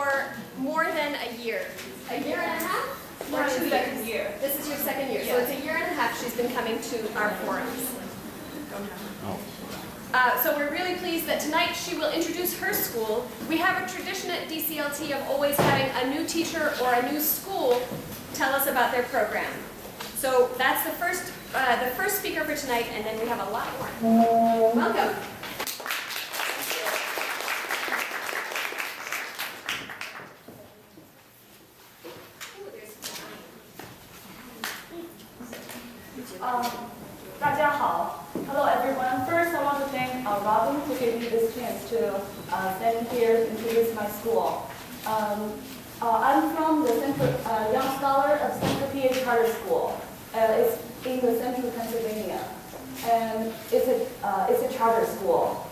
for more than a year. A year and a half? Or 2 years? This is your second year. So it's a year and a half she's been coming to our forums. So we're really pleased that tonight she will introduce her school. We have a tradition at DCLT of always having a new teacher or a new school tell us about their program. So that's the first speaker for tonight, and then we have a lot more. Welcome. Hello everyone. First I want to thank Robin for giving me this chance to stand here to introduce my school. I'm from the Young Scholar of Central PA Charter School. It's in the central Pennsylvania, and it's a charter school.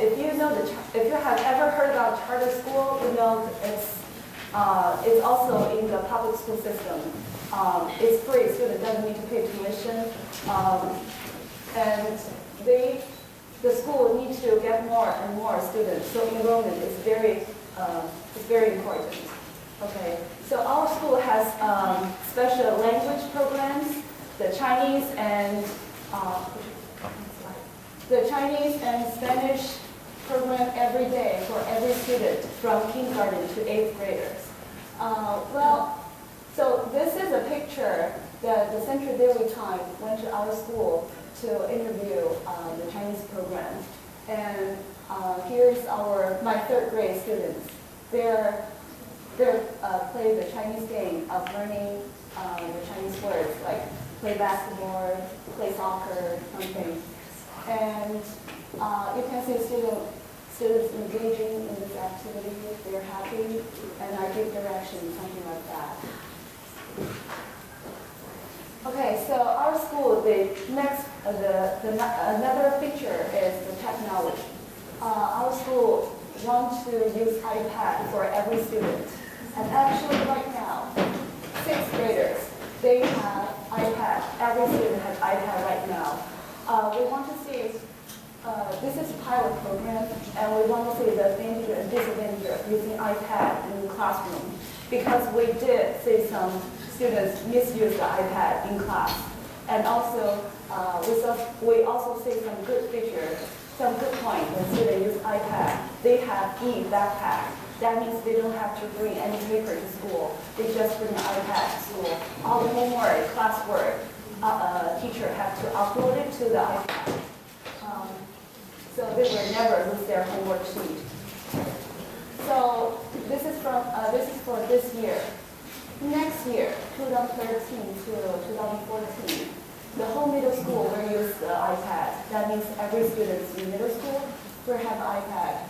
If you have ever heard about charter school, you know it's also in the public school system. It's free, student doesn't need to pay tuition, and the school needs to get more and more students. So enrollment is very important. Okay, so our school has special language programs, the Chinese and Spanish program every day for every student from kindergarten to 8th graders. So this is a picture that the Central Daily Times went to our school to interview the Chinese program. And here's my 3rd grade students. They're play the Chinese game of learning the Chinese words, like play basketball, play soccer, something. And you can see students engaging in this activity. They're happy, and I give direction, something like that. Okay, so our school, another feature is the technology. Our school wants to use iPad for every student. And actually right now, 6th graders, they have iPad. Every student has iPad right now. We want to see, this is a pilot program, and we want to see the advantage and disadvantage of using iPad in the classroom. Because we did see some students misuse the iPad in class. And also, we also see some good features, some good points when students use iPad. They have e-backpack. That means they don't have to bring any paper to school. They just bring an iPad to school. All the homework, classwork, teacher have to upload it to the iPad. So they will never lose their homework sheet. So this is for this year. Next year, 2013 to 2014, the whole middle school will use the iPad. That means every student in middle school will have an iPad.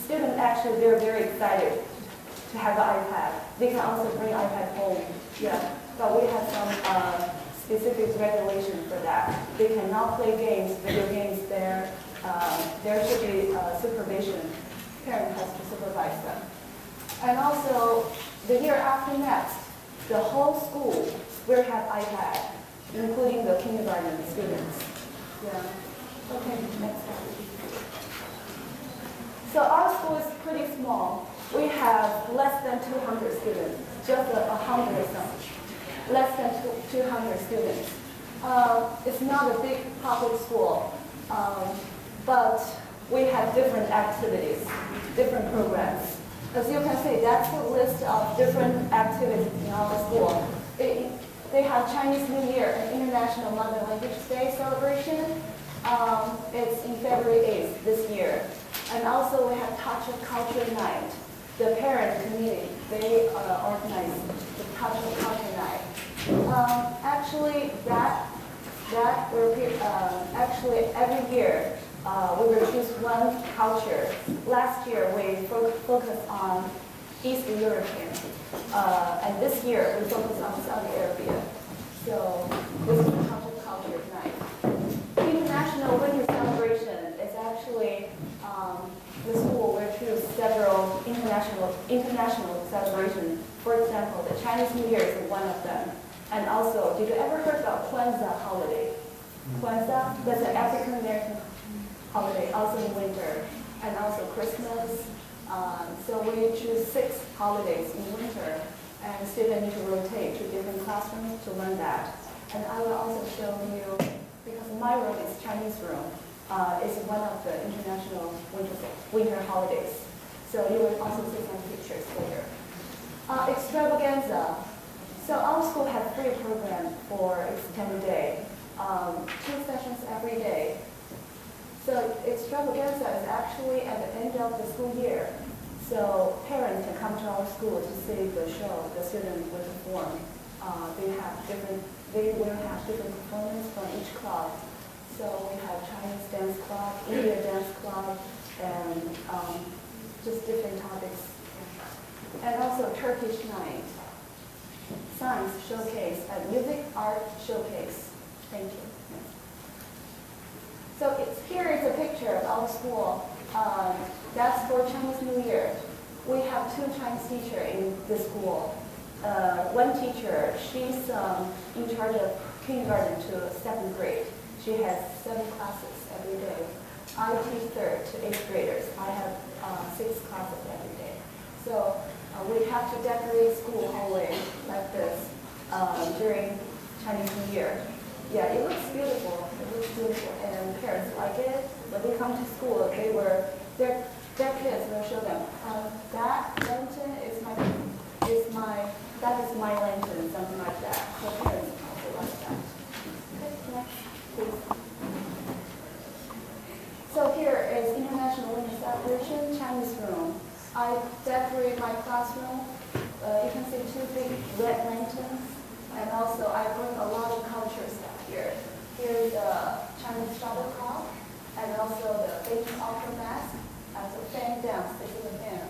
Students actually, they're very excited to have an iPad. They can also bring iPad home. Yeah, but we have some specific regulation for that. They cannot play games, video games there. There should be supervision. Parent has to supervise them. And also, the year after next, the whole school will have iPad, including the kindergarten students. Yeah. Okay, next slide. So our school is pretty small. We have less than 200 students, just 100 or so. Less than 200 students. It's not a big public school, but we have different activities, different programs. As you can see, that's a list of different activities in our school. They have Chinese New Year and International Mother Language Day celebration. It's in February 8th this year. And also we have Touch of Culture Night. The parent committee, they organize the Touch of Culture Night. Actually, actually every year we will choose one culture. Last year we focused on East European, and this year we focus on Saudi Arabia. So this is the Touch of Culture Night. International Winter Celebration is actually the school will choose several international celebrations. For example, the Chinese New Year is one of them. And also, did you ever heard about Kwanzaa holiday? Kwanzaa, that's an African American holiday, also in winter. And also Christmas, So we choose 6 holidays in winter, and students need to rotate to different classrooms to learn that. And I will also show you, because my room is Chinese room, is one of the international winter holidays. So you will also see some pictures later. Extravaganza. So our school has 3 programs for extended day, 2 sessions every day. So extravaganza is actually at the end of the school year. So parents can come to our school to see the show the students will perform. They will have different performances from each club. So we have Chinese dance club, Indian dance club, and just different topics. And also Turkish night, science showcase, and music art showcase. Thank you. So here is a picture of our school. That's for Chinese New Year. We have 2 Chinese teachers in the school. One teacher, she's in charge of kindergarten to 7th grade. She has 7 classes every day. I teach 3rd to 8th graders. I have 6 classes every day. So we have to decorate school hallway like this during Chinese New Year. Yeah, it looks beautiful. It looks beautiful, and parents like it. When they come to school, their kids will show them that lantern that is my lantern, something like that. So parents also like that. Okay, next, please. So here is International Winter Celebration Chinese room. I decorate my classroom. You can see 2 big red lanterns, and also I bring a lot of culture stuff here. Here is the Chinese shuttlecock, and also the Beijing opera mask, and so fan dance. This is a fan.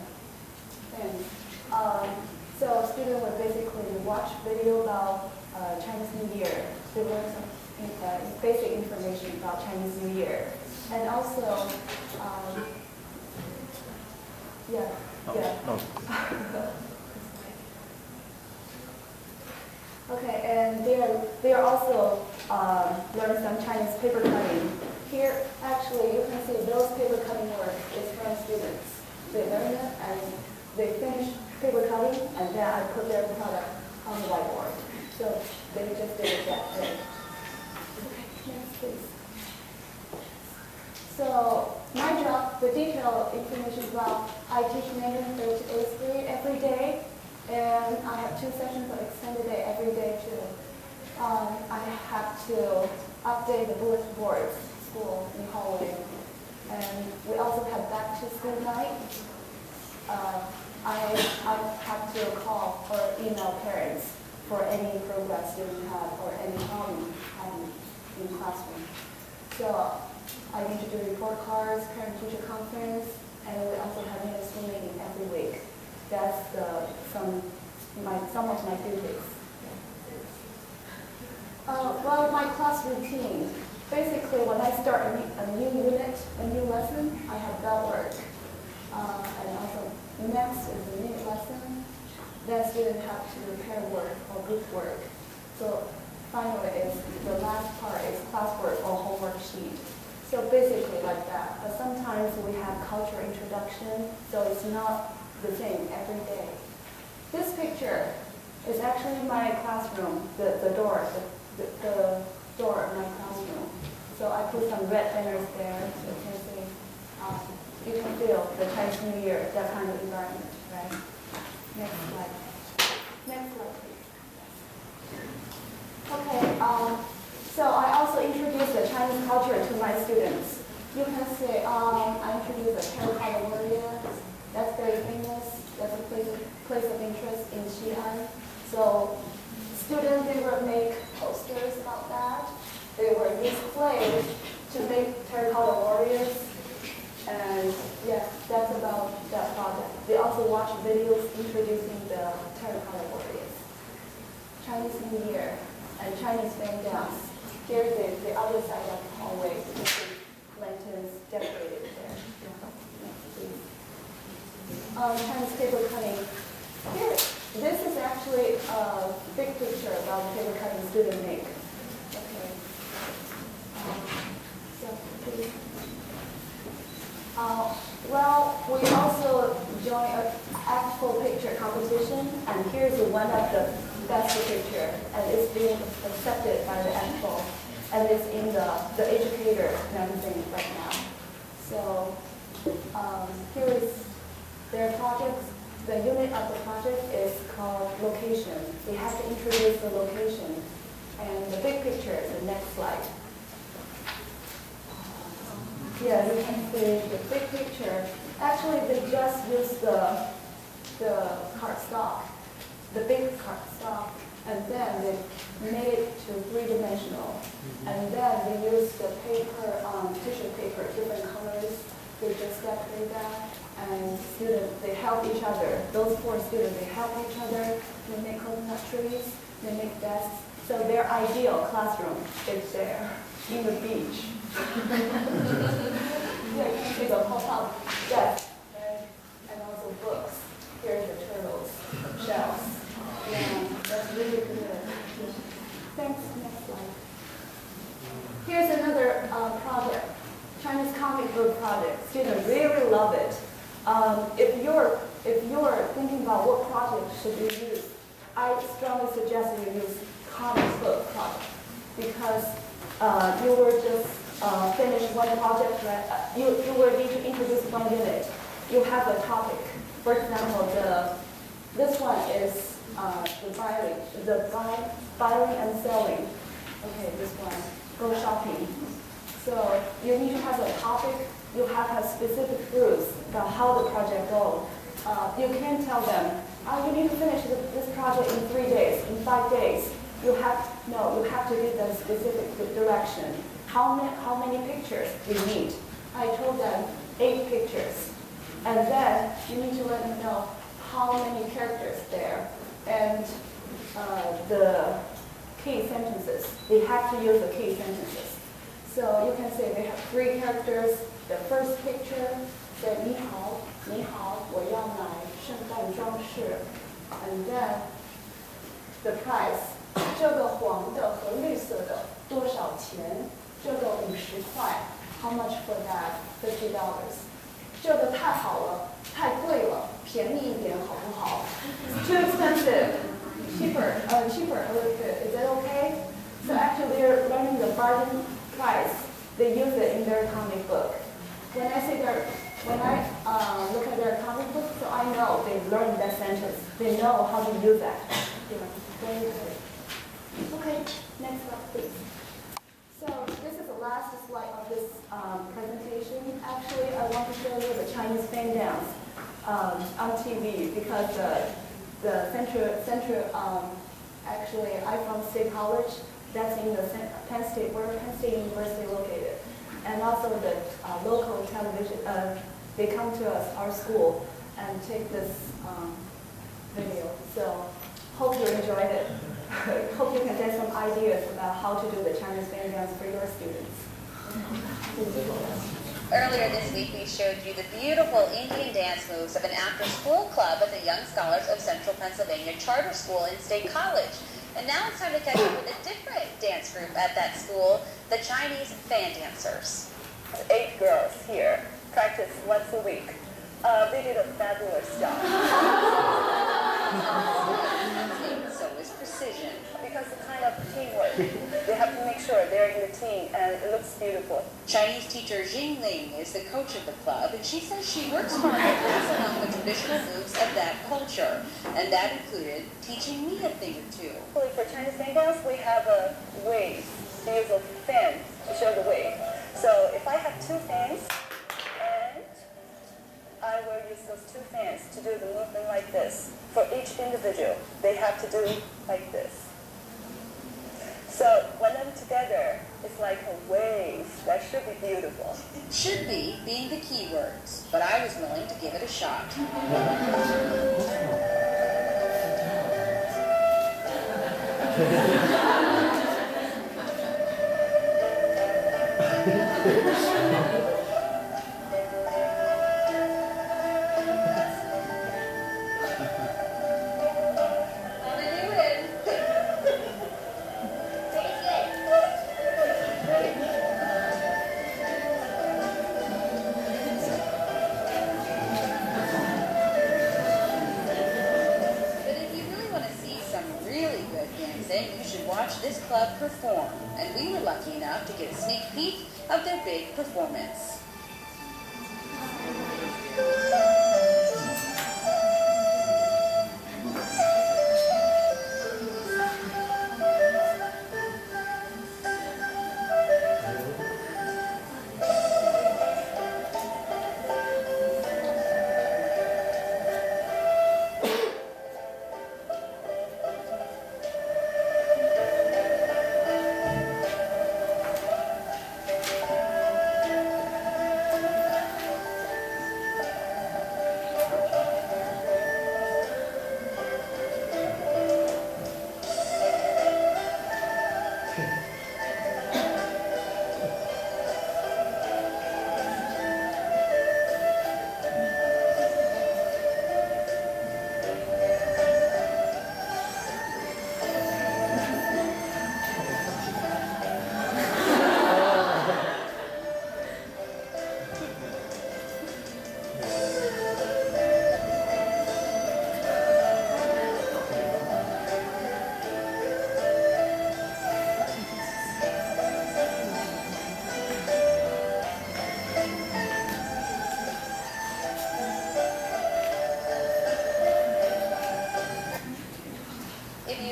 So students will basically watch video about Chinese New Year to learn some basic information about Chinese New Year, and also Okay, and they are also learning some Chinese paper cutting. Here, actually, you can see those paper cutting work is from students. They learn it and they finish paper cutting, and then I put their product on the whiteboard. So they just did it that day. Okay, next please. So my job, the detailed information about I teach Mandarin 3rd to 8th grade every day, and I have 2 sessions of extended day every day too. I have to update the bulletin boards, school in hallway, and we also have back to school night. I have to call or email parents for any progress students have or any problem having in classroom. So I need to do report cards, parent-teacher conference, and we also have a school meeting every week. That's some of my duties. Well, my class routine. Basically, when I start a new unit, a new lesson, I have bell work. And also, next is a new lesson. Then students have to do pair work or group work. So finally, the last part is classwork or homework sheet. So basically like that. But sometimes we have culture introduction, so it's not the same every day. This picture is actually my classroom, the door of my classroom. So I put some red banners there, so you can see, you can feel the Chinese New Year, that kind of environment, right? Next slide. Next slide, please. Okay, so I also introduced the Chinese culture to my students. You can see I introduced the terracotta warrior. That's very famous. That's a place of interest in Xi'an. So students, they will make posters about that. They will use clay to make terracotta warriors. And yeah, that's about that project. They also watch videos introducing the terracotta warriors. Chinese New Year and Chinese fan dance. Here's the other side of the hallway. You can see lanterns decorated there. Next, please. Chinese paper cutting. Here, this is actually a big picture about the paper cutting students make. Okay. So please. Well, we also competition, and here's one of the best picture, and it's being accepted by the NFO, and it's in the Educator magazine right now. So here is their project. The unit of the project is called location. We have to introduce the location, and the big picture is the next slide. Yeah, you can see the big picture. Actually, they just used the cardstock, the big cardstock, and then they made it to three-dimensional. And then they used the paper, tissue paper, different colors. They just decorate that, and students, they help each other. Those 4 students, they help each other. They make coconut trees, they make desks. So their ideal classroom is there, in the beach. Yeah, you can see the pop-up desk and also books. Here's the turtles, shells. Yeah, that's really good. Thanks, next slide. Here's another project, Chinese comic book project. Students really love it. If you're thinking about what project should you use, I strongly suggest you use comic book project, because you will just finish one project, right? You will need to introduce one unit. You have a topic. For example, this one is the buying and selling. Okay, this one, go shopping. So you need to have a topic. You have a specific rules about how the project goes. You can tell them, you need to finish this project in 3 days, in 5 days. You have to give them specific direction. How many pictures we need? I told them 8 pictures. And then you need to let them know how many characters there, and the key sentences. They have to use the key sentences. So you can say they have 3 characters. The first picture said 你好, 你好, 我要买圣诞装饰. And then the price. 这个黄的和绿色的多少钱？这个50块。How much for that? $50. 这个太好了，太贵了，便宜一点好不好 ？Too expensive. Cheaper a little bit. Is that okay? So actually they're learning the bargain price. They use it in their comic book. When I look at their comic book, so I know they learned that sentence. They know how to use that. Yeah, very good. Okay, next slide, please. So this is the last slide of this presentation. Actually, I want to show you the Chinese fan dance on TV, because the central actually, I'm from State College. That's in the Penn State, where Penn State University located. And also the local television, they come to us, our school, and take this video. So hope you enjoyed it. Hope you can get some ideas about how to do the Chinese fan dance for your students. Earlier this week, we showed you the beautiful Indian dance moves of an after-school club at the Young Scholars of Central Pennsylvania Charter School in State College. And now it's time to catch up with a different dance group at that school, the Chinese fan dancers. 8 girls here practice once a week. They did a fabulous job. So is precision. Because it's kind of teamwork. They have to make sure they're in the team and it looks beautiful. Chinese teacher Jing Ling is the coach of the club, and she says she works hard to pass along the traditional moves of that culture. And that included teaching me a thing or two. For Chinese fan dance, we have a wave. We use a fan to show the wave. So if I have 2 fans, and I will use those 2 fans to do the movement like this. For each individual, they have to do like this. So when them together, it's like a wave. That should be beautiful. Should be being the key words, but I was willing to give it a shot. watch this club perform, and we were lucky enough to get a sneak peek of their big performance.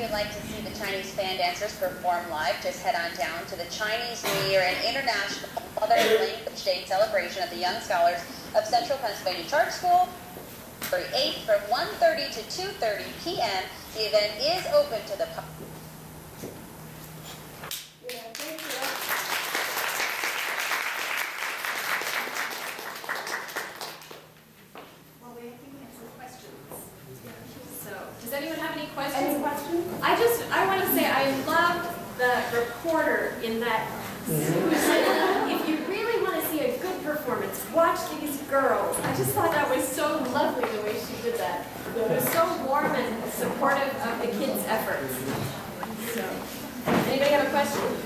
Like to see the Chinese fan dancers perform live, just head on down to the Chinese New Year and International Mother Language Day celebration at the Young Scholars of Central Pennsylvania Charter School, February 8th from 1:30 to 2:30 p.m. The event is open to the public. Well, I think we have some questions. So, does anyone have any questions? Any questions? I want to say I loved the reporter in that suit. If you really want to see a good performance, watch these girls. I just thought that was so lovely the way she did that. It was so warm and supportive of the kids' efforts. So, anybody have a question?